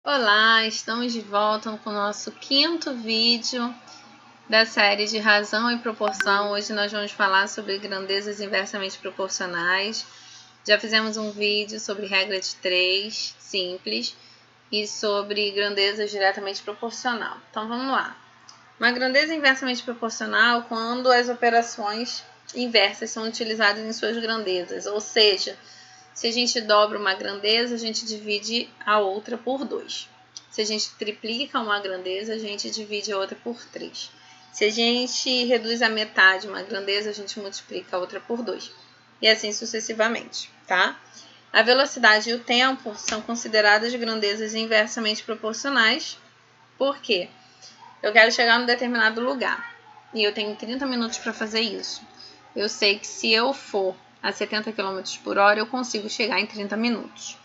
Olá, estamos de volta com o nosso quinto vídeo da série de razão e proporção. Hoje nós vamos falar sobre grandezas inversamente proporcionais. Já fizemos um vídeo sobre regra de 3, simples, e sobre grandezas diretamente proporcional. Então vamos lá. Uma grandeza inversamente proporcional quando as operações inversas são utilizadas em suas grandezas, ou seja, se a gente dobra uma grandeza, a gente divide a outra por 2. Se a gente triplica uma grandeza, a gente divide a outra por 3. Se a gente reduz a metade uma grandeza, a gente multiplica a outra por 2. E assim sucessivamente, tá? A velocidade e o tempo são consideradas grandezas inversamente proporcionais. Por quê? Eu quero chegar num determinado lugar e eu tenho 30 minutos para fazer isso. Eu sei que se eu for a 70 km por hora, eu consigo chegar em 30 minutos.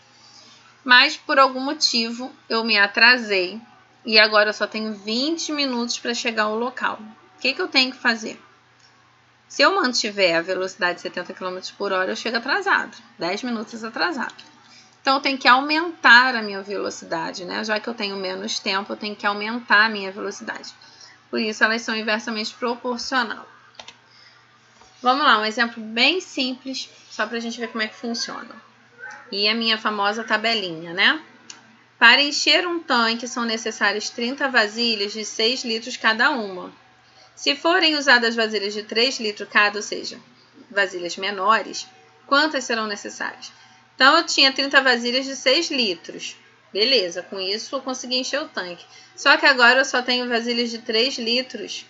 Mas, por algum motivo, eu me atrasei e agora eu só tenho 20 minutos para chegar ao local. O que eu tenho que fazer? Se eu mantiver a velocidade de 70 km por hora, eu chego atrasado, 10 minutos atrasado. Então, eu tenho que aumentar a minha velocidade, né? Já que eu tenho menos tempo, eu tenho que aumentar a minha velocidade. Por isso, elas são inversamente proporcionais. Vamos lá, um exemplo bem simples, só para a gente ver como é que funciona. E a minha famosa tabelinha, né? Para encher um tanque são necessárias 30 vasilhas de 6 litros cada uma. Se forem usadas vasilhas de 3 litros cada, ou seja, vasilhas menores, quantas serão necessárias? Então, eu tinha 30 vasilhas de 6 litros. Beleza, com isso eu consegui encher o tanque. Só que agora eu só tenho vasilhas de 3 litros.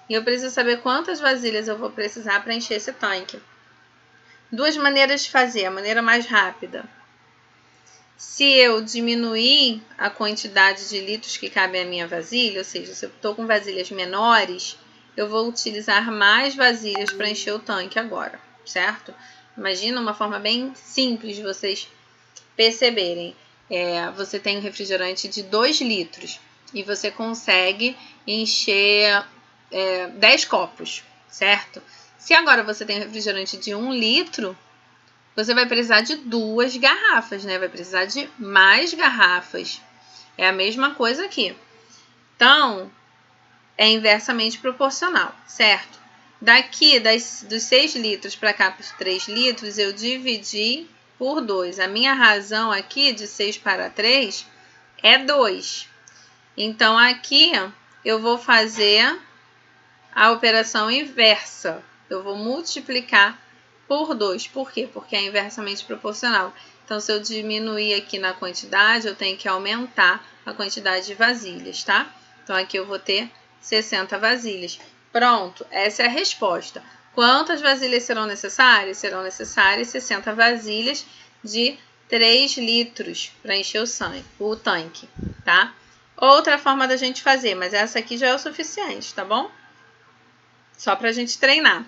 E eu preciso saber quantas vasilhas eu vou precisar para encher esse tanque. Duas maneiras de fazer. A maneira mais rápida. Se eu diminuir a quantidade de litros que cabe à minha vasilha, ou seja, se eu estou com vasilhas menores, eu vou utilizar mais vasilhas para encher o tanque agora, certo? Imagina uma forma bem simples de vocês perceberem. Você tem um refrigerante de 2 litros e você consegue encher 10 copos, certo? Se agora você tem um refrigerante de 1 litro, você vai precisar de 2 garrafas, né? Vai precisar de mais garrafas. É a mesma coisa aqui. Então, é inversamente proporcional, certo? Daqui, dos 6 litros para cá, para os 3 litros, eu dividi por 2. A minha razão aqui, de 6 para 3, é 2. Então, aqui eu vou fazer a operação inversa. Eu vou multiplicar por 2. Por quê? Porque é inversamente proporcional. Então, se eu diminuir aqui na quantidade, eu tenho que aumentar a quantidade de vasilhas, tá? Então, aqui eu vou ter 60 vasilhas. Pronto, essa é a resposta. Quantas vasilhas serão necessárias? Serão necessárias 60 vasilhas de 3 litros para encher o tanque, tá? Outra forma da gente fazer, mas essa aqui já é o suficiente, tá bom? Só para a gente treinar.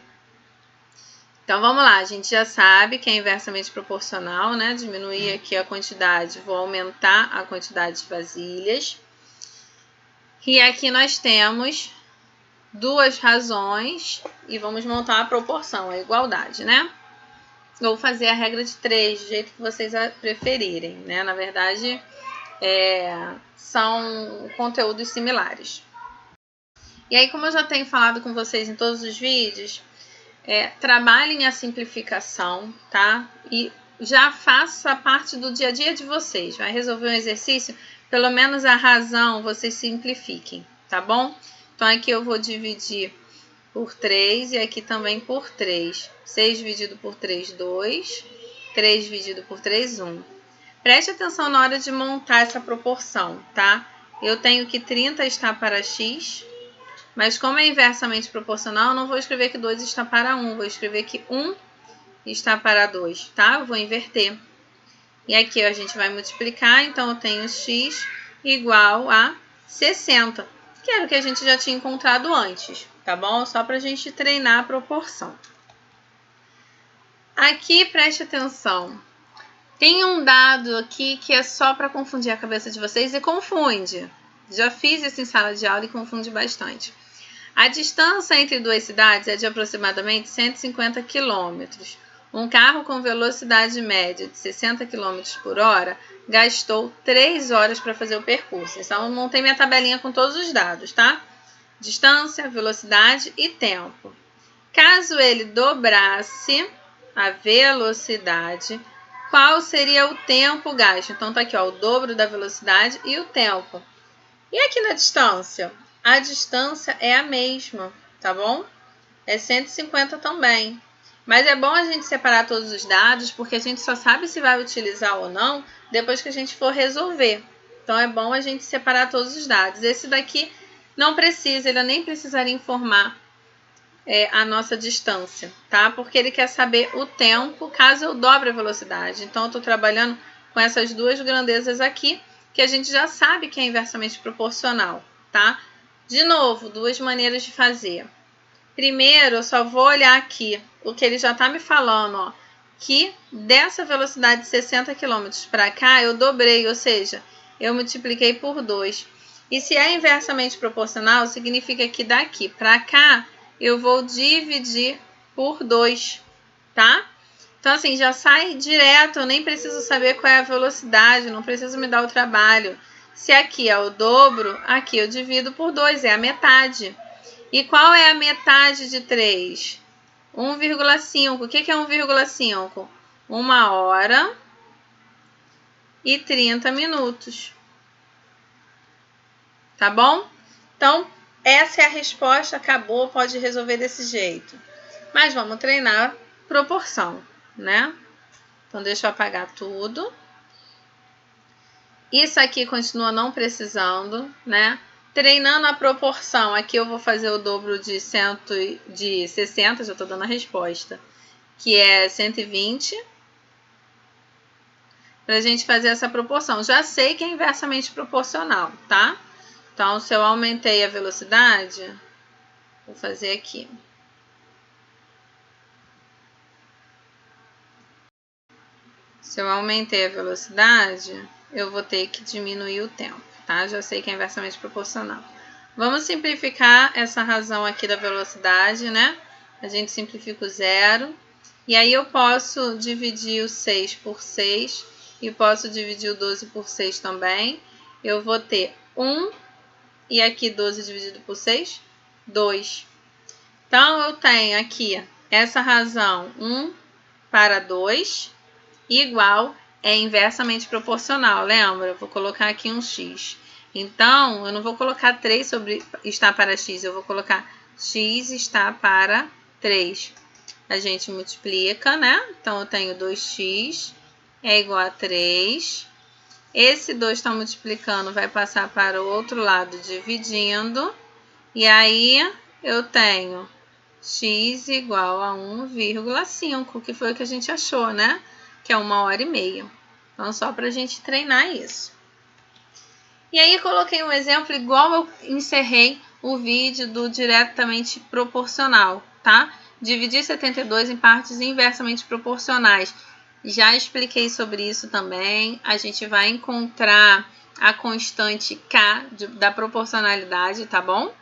Então, vamos lá. A gente já sabe que é inversamente proporcional, né? Diminuir aqui a quantidade, vou aumentar a quantidade de vasilhas. E aqui nós temos duas razões e vamos montar a proporção, a igualdade, né? Vou fazer a regra de 3, do jeito que vocês preferirem, né? Na verdade, são conteúdos similares. E aí, como eu já tenho falado com vocês em todos os vídeos, trabalhem a simplificação, tá? E já faça parte do dia a dia de vocês. Vai resolver um exercício, pelo menos a razão vocês simplifiquem, tá bom? Então, aqui eu vou dividir por 3 e aqui também por 3. 6 dividido por 3, 2. 3 dividido por 3, 1. Preste atenção na hora de montar essa proporção, tá? Eu tenho que 30 está para x, mas como é inversamente proporcional, eu não vou escrever que 2 está para 1, vou escrever que 1 está para 2, tá? Eu vou inverter. E aqui a gente vai multiplicar, então eu tenho x igual a 60, que era o que a gente já tinha encontrado antes, tá bom? Só para a gente treinar a proporção. Aqui, preste atenção. Tem um dado aqui que é só para confundir a cabeça de vocês e confunde. Já fiz isso em sala de aula e confunde bastante. A distância entre duas cidades é de aproximadamente 150 quilômetros. Um carro com velocidade média de 60 km por hora gastou 3 horas para fazer o percurso. Então, eu montei minha tabelinha com todos os dados, tá? Distância, velocidade e tempo. Caso ele dobrasse a velocidade, qual seria o tempo gasto? Então, tá aqui, ó, o dobro da velocidade e o tempo. E aqui na distância? A distância é a mesma, tá bom? É 150 também. Mas é bom a gente separar todos os dados, porque a gente só sabe se vai utilizar ou não depois que a gente for resolver. Então, é bom a gente separar todos os dados. Esse daqui não precisa, ele nem precisaria informar a nossa distância, tá? Porque ele quer saber o tempo caso eu dobre a velocidade. Então, eu estou trabalhando com essas duas grandezas aqui, que a gente já sabe que é inversamente proporcional, tá? De novo, duas maneiras de fazer. Primeiro, eu só vou olhar aqui o que ele já está me falando, ó, que dessa velocidade de 60 km para cá, eu dobrei, ou seja, eu multipliquei por 2. E se é inversamente proporcional, significa que daqui para cá, eu vou dividir por 2, tá? Então, assim, já sai direto, eu nem preciso saber qual é a velocidade, não preciso me dar o trabalho. Se aqui é o dobro, aqui eu divido por 2, é a metade. E qual é a metade de 3? 1,5. O que é 1,5? 1 hora e 30 minutos. Tá bom? Então, essa é a resposta, acabou, pode resolver desse jeito. Mas vamos treinar proporção, né? Então, deixa eu apagar tudo. Isso aqui continua não precisando, né? Treinando a proporção, aqui eu vou fazer o dobro de 60, já estou dando a resposta, que é 120, para a gente fazer essa proporção. Já sei que é inversamente proporcional, tá? Então, se eu aumentei a velocidade, vou fazer aqui. Se eu aumentei a velocidade, eu vou ter que diminuir o tempo, tá? Já sei que é inversamente proporcional. Vamos simplificar essa razão aqui da velocidade, né? A gente simplifica o zero. E aí eu posso dividir o 6 por 6 e posso dividir o 12 por 6 também. Eu vou ter 1 e aqui 12 dividido por 6, 2. Então, eu tenho aqui essa razão 1 para 2 igual é inversamente proporcional, lembra? Eu vou colocar aqui um x. Então, eu não vou colocar 3 sobre está para x, eu vou colocar x está para 3. A gente multiplica, né? Então, eu tenho 2x é igual a 3. Esse 2 está multiplicando, vai passar para o outro lado dividindo. E aí, eu tenho x igual a 1,5, que foi o que a gente achou, né? Que é 1 hora e meia. Então, só para a gente treinar isso. E aí, coloquei um exemplo igual eu encerrei o vídeo do diretamente proporcional, tá? Dividir 72 em partes inversamente proporcionais. Já expliquei sobre isso também. A gente vai encontrar a constante K da proporcionalidade, tá bom?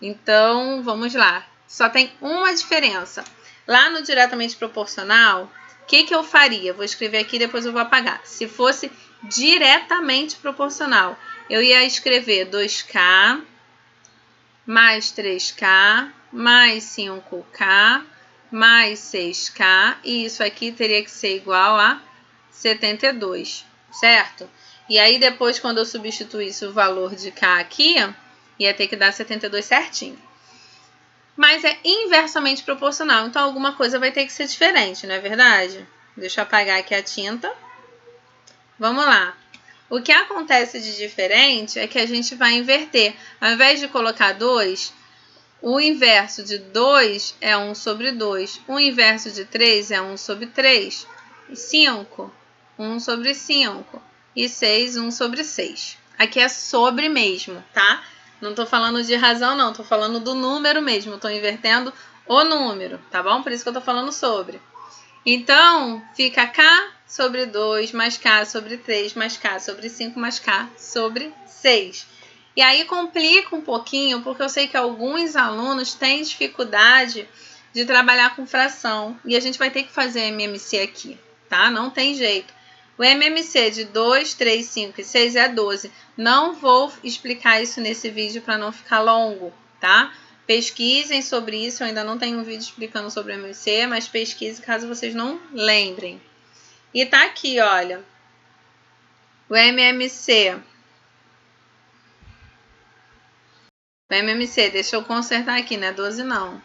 Então, vamos lá. Só tem uma diferença. Lá no diretamente proporcional, o que eu faria? Vou escrever aqui, depois eu vou apagar. Se fosse diretamente proporcional, eu ia escrever 2K mais 3K mais 5K mais 6K, e isso aqui teria que ser igual a 72, certo? E aí depois, quando eu substituísse o valor de K aqui, ia ter que dar 72 certinho. Mas é inversamente proporcional, então alguma coisa vai ter que ser diferente, não é verdade? Deixa eu apagar aqui a tinta. Vamos lá. O que acontece de diferente é que a gente vai inverter. Ao invés de colocar 2, o inverso de 2 é 1 sobre 2. O inverso de 3 é 1 sobre 3. 5, 1 sobre 5. E 6, 1 sobre 6. Aqui é sobre mesmo, tá? Não tô falando de razão, não. Tô falando do número mesmo. Tô invertendo o número, tá bom? Por isso que eu tô falando sobre. Então, fica K sobre 2, mais K sobre 3, mais K sobre 5, mais K sobre 6. E aí complica um pouquinho, porque eu sei que alguns alunos têm dificuldade de trabalhar com fração. E a gente vai ter que fazer MMC aqui, tá? Não tem jeito. O MMC de 2, 3, 5 e 6 é 12. Não vou explicar isso nesse vídeo para não ficar longo, tá? Pesquisem sobre isso. Eu ainda não tenho um vídeo explicando sobre o MMC, mas pesquise caso vocês não lembrem. E tá aqui, olha. O MMC. O MMC, deixa eu consertar aqui, não é 12 não.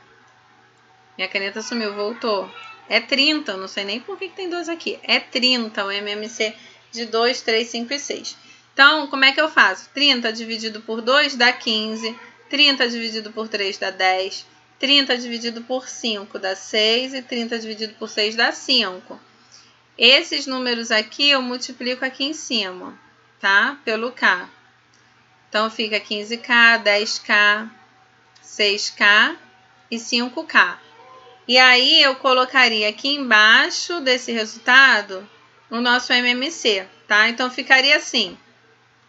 Minha caneta sumiu, voltou. É 30, não sei nem por que tem 12 aqui. É 30 o MMC de 2, 3, 5 e 6. Então, como é que eu faço? 30 dividido por 2 dá 15. 30 dividido por 3 dá 10. 30 dividido por 5 dá 6. E 30 dividido por 6 dá 5. Esses números aqui eu multiplico aqui em cima, tá? Pelo K. Então, fica 15K, 10K, 6K e 5K. E aí, eu colocaria aqui embaixo desse resultado o nosso MMC, tá? Então, ficaria assim.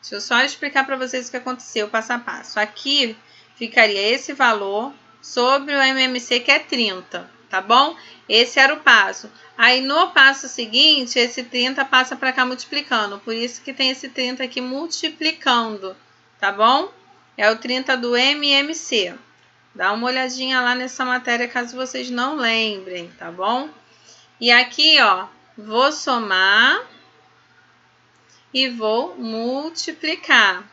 Deixa eu só explicar para vocês o que aconteceu passo a passo. Aqui, ficaria esse valor sobre o MMC, que é 30, tá bom? Esse era o passo. Aí, no passo seguinte, esse 30 passa para cá multiplicando. Por isso que tem esse 30 aqui multiplicando, tá bom? É o 30 do MMC. Dá uma olhadinha lá nessa matéria caso vocês não lembrem, tá bom? E aqui, ó, vou somar e vou multiplicar.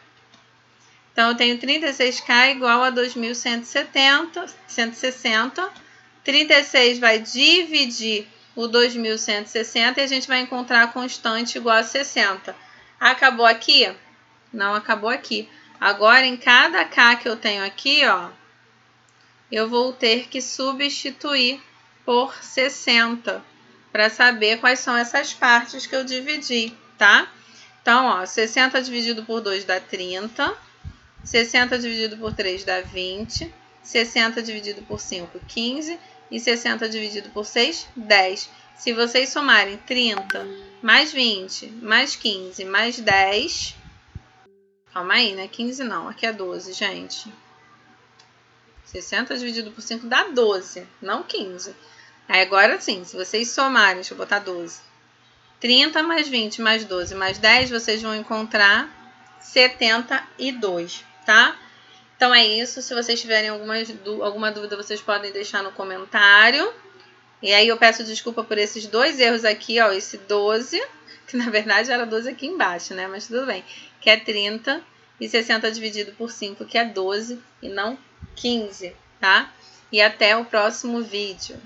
Então, eu tenho 36K igual a 2.160. 36 vai dividir o 2.160 e a gente vai encontrar a constante igual a 60. Acabou aqui? Não acabou aqui. Agora, em cada K que eu tenho aqui, ó, eu vou ter que substituir por 60 para saber quais são essas partes que eu dividi, tá? Então, ó, 60 dividido por 2 dá 30, 60 dividido por 3 dá 20, 60 dividido por 5, 15 e 60 dividido por 6, 10. Se vocês somarem 30 mais 20 mais 15 mais 10... Calma aí, né? 15 não, aqui é 12, gente. 60 dividido por 5 dá 12, não 15. Aí agora sim, se vocês somarem, deixa eu botar 12. 30 mais 20 mais 12 mais 10, vocês vão encontrar 72, tá? Então é isso. Se vocês tiverem alguma dúvida, vocês podem deixar no comentário. E aí eu peço desculpa por esses dois erros aqui, ó. Esse 12, que na verdade era 12 aqui embaixo, né? Mas tudo bem. Que é 30 e 60 dividido por 5, que é 12 e não 15, tá? E até o próximo vídeo.